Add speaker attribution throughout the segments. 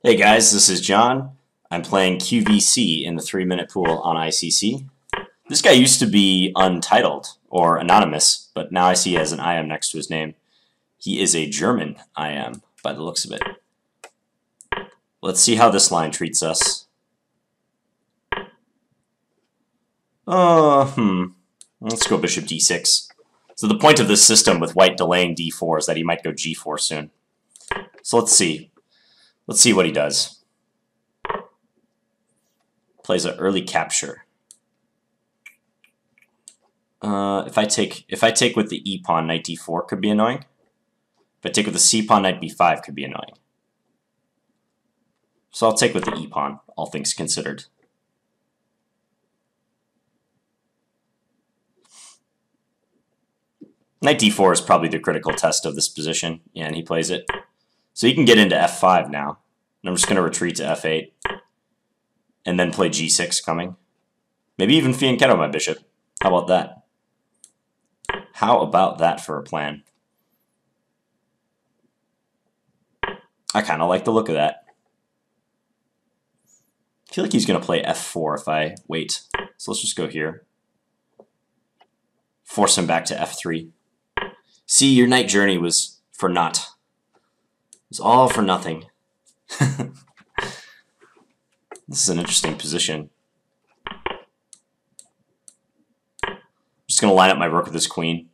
Speaker 1: Hey guys, this is John. I'm playing QVC in the 3-minute pool on ICC. This guy used to be untitled or anonymous, but now I see he has an IM next to his name. He is a German IM by the looks of it. Let's see how this line treats us. Let's go bishop d6. So the point of this system with white delaying d4 is that he might go g4 soon. So let's see. Let's see what he does. Plays an early capture. If I take with the e pawn, knight d4 could be annoying. If I take with the c pawn, knight b5 could be annoying. So I'll take with the e pawn, all things considered. Knight d4 is probably the critical test of this position. Yeah, and he plays it. So he can get into f5 now. And I'm just going to retreat to f8. And then play g6 coming. Maybe even fianchetto my bishop. How about that? How about that for a plan? I kind of like the look of that. I feel like he's going to play f4 if I wait. So let's just go here. Force him back to f3. See, your knight journey was for naught. It was all for nothing. This is an interesting position. I'm just going to line up my rook with his queen.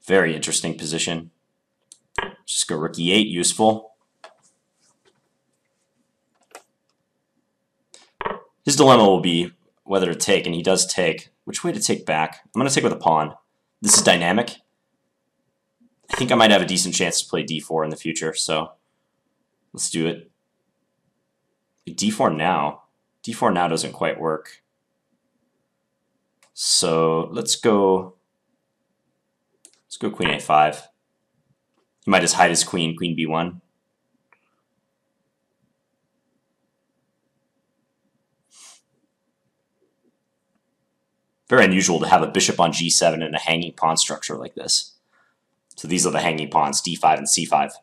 Speaker 1: Very interesting position. Just go rook e8, useful. His dilemma will be whether to take, and he does take. Which way to take back? I'm going to take with a pawn. This is dynamic. I think I might have a decent chance to play d4 in the future, so let's do it. d4 now. d4 now doesn't quite work. So let's go queen a5. He might just hide his queen, queen b1. Very unusual to have a bishop on g7 and a hanging pawn structure like this. So these are the hanging pawns, d5 and c5.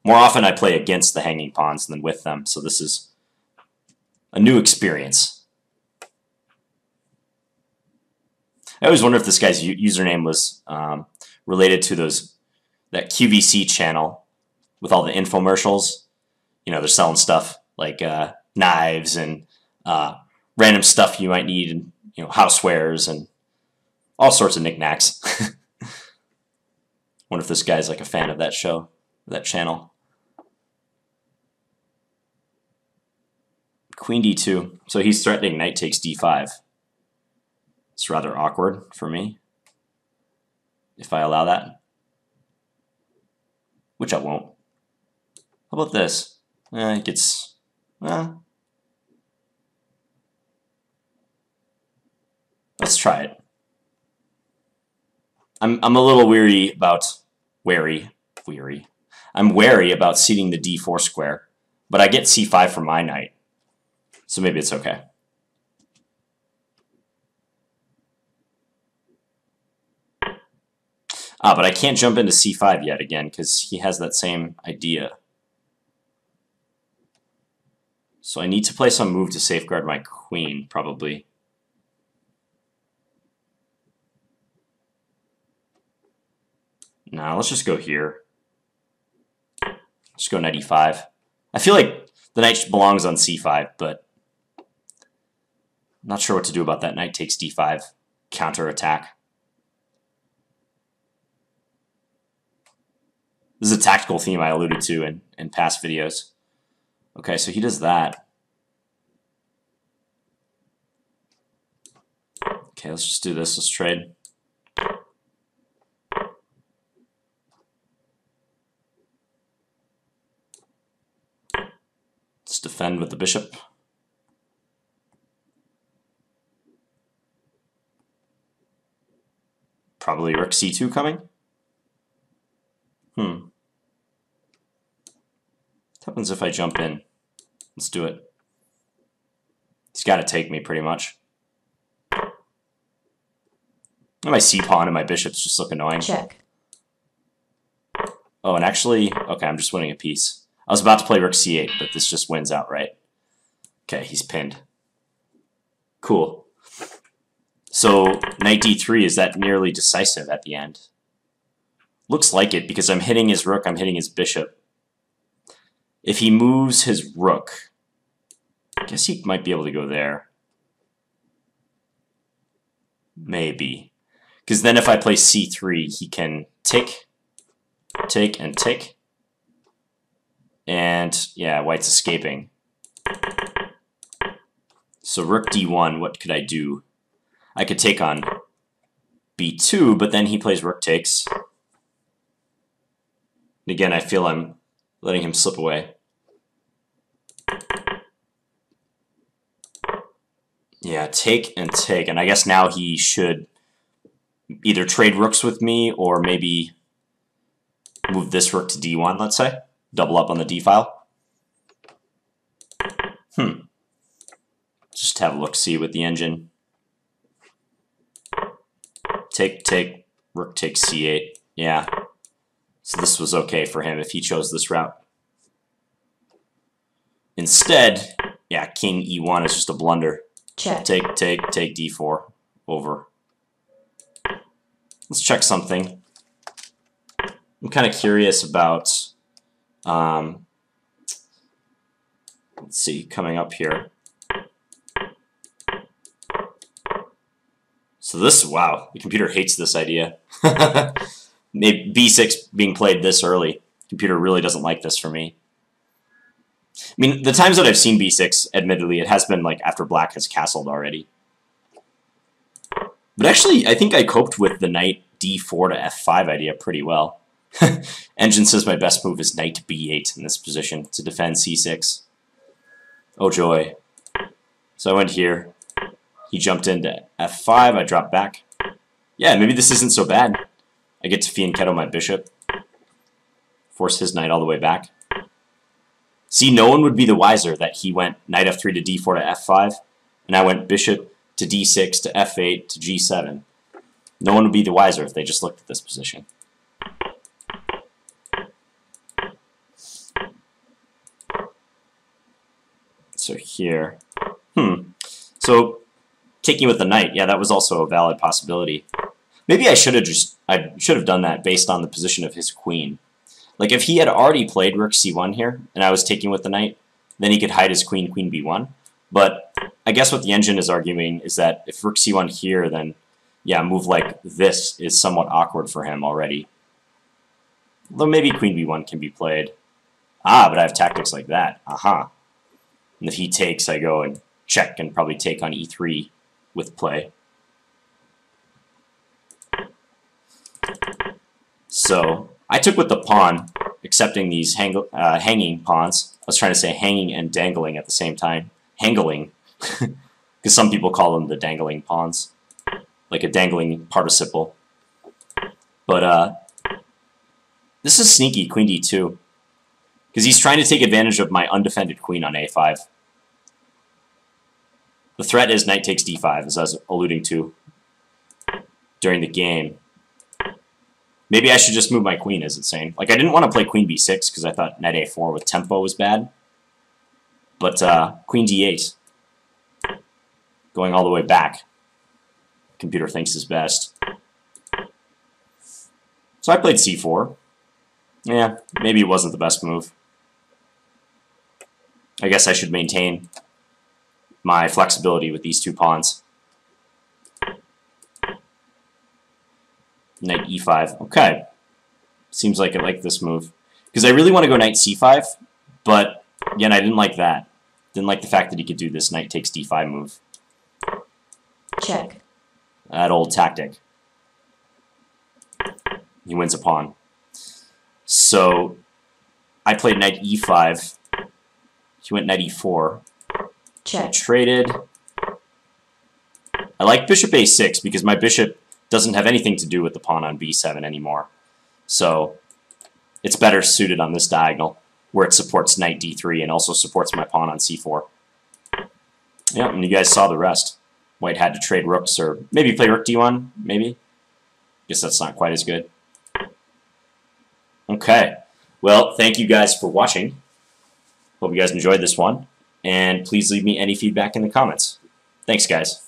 Speaker 1: More often I play against the hanging pawns than with them, so this is a new experience. I always wonder if this guy's username was related to that QVC channel with all the infomercials. You know, they're selling stuff like knives and random stuff you might need, and housewares and all sorts of knickknacks. Wonder if this guy's like a fan of that show, that channel. Queen d2. So he's threatening knight takes d5. It's rather awkward for me if I allow that, which I won't. How about this? It gets... let's try it. I'm a little wary about I'm wary about ceding the d4 square, but I get c5 for my knight, so maybe it's okay. But I can't jump into c5 yet again because he has that same idea. So I need to play some move to safeguard my queen, probably. Now let's just go here. Just go knight e5. I feel like the knight belongs on c5, but I'm not sure what to do about that knight takes d5 counterattack. This is a tactical theme I alluded to in past videos. Okay, so he does that. Okay, let's just do this. Let's trade. Let's defend with the bishop. Probably rook c2 coming. What happens if I jump in? Let's do it. He's got to take me pretty much. And my c-pawn and my bishops just look annoying.
Speaker 2: Check.
Speaker 1: Oh, and actually, okay, I'm just winning a piece. I was about to play rook c8, but this just wins outright. Okay, he's pinned. Cool. So knight d3, is that nearly decisive at the end? Looks like it, because I'm hitting his rook, I'm hitting his bishop. If he moves his rook, I guess he might be able to go there. Maybe. Because then if I play c3, he can take, and take. And, yeah, white's escaping. So rook d1, what could I do? I could take on b2, but then he plays rook takes. And again, I feel I'm letting him slip away. Yeah, take and take. And I guess now he should either trade rooks with me or maybe move this rook to d1, let's say. Double up on the d file. Just have a look-see with the engine. Take, take, rook takes c8. Yeah. So this was okay for him if he chose this route. Instead, yeah, king e1 is just a blunder.
Speaker 2: Check.
Speaker 1: Take, take, take d4 over. Let's check something. I'm kind of curious about, let's see, coming up here. So this, wow, the computer hates this idea. Maybe b6 being played this early. The computer really doesn't like this for me. I mean, the times that I've seen b6, admittedly, it has been like after black has castled already. But actually, I think I coped with the knight d4 to f5 idea pretty well. Engine says my best move is knight b8 in this position to defend c6. Oh joy. So I went here. He jumped into f5, I dropped back. Yeah, maybe this isn't so bad. I get to fianchetto my bishop. Force his knight all the way back. See, no one would be the wiser that he went knight f3 to d4 to f5, and I went bishop to d6 to f8 to g7. No one would be the wiser if they just looked at this position. So here, so taking with the knight, yeah, that was also a valid possibility. Maybe I should have done that based on the position of his queen. Like if he had already played rook c1 here, and I was taking with the knight, then he could hide his queen, queen b1. But I guess what the engine is arguing is that if rook c1 here, then yeah, a move like this is somewhat awkward for him already. Though maybe queen b1 can be played. Ah, but I have tactics like that. Aha. And if he takes, I go and check and probably take on e3 with play. So I took with the pawn, accepting these hanging pawns. I was trying to say hanging and dangling at the same time. Hangling. Because some people call them the dangling pawns. Like a dangling participle. But this is sneaky, queen d2. Because he's trying to take advantage of my undefended queen on a5. The threat is knight takes d5, as I was alluding to during the game. Maybe I should just move my queen, is it saying? Like, I didn't want to play queen b6 because I thought knight a4 with tempo was bad. But queen d8, going all the way back, computer thinks is best. So I played c4. Yeah, maybe it wasn't the best move. I guess I should maintain my flexibility with these two pawns. Knight e5. Okay. Seems like I like this move. Because I really want to go knight c5, but again, I didn't like that. Didn't like the fact that he could do this knight takes d5 move.
Speaker 2: Check.
Speaker 1: That old tactic. He wins a pawn. So I played knight e5. He went knight e4.
Speaker 2: Check.
Speaker 1: Traded. I like bishop a6 because my bishop doesn't have anything to do with the pawn on b7 anymore. So it's better suited on this diagonal where it supports knight d3 and also supports my pawn on c4. Yeah, and you guys saw the rest. White had to trade rooks or maybe play rook d1, maybe. Guess that's not quite as good. Okay. Well, thank you guys for watching. Hope you guys enjoyed this one. And please leave me any feedback in the comments. Thanks, guys.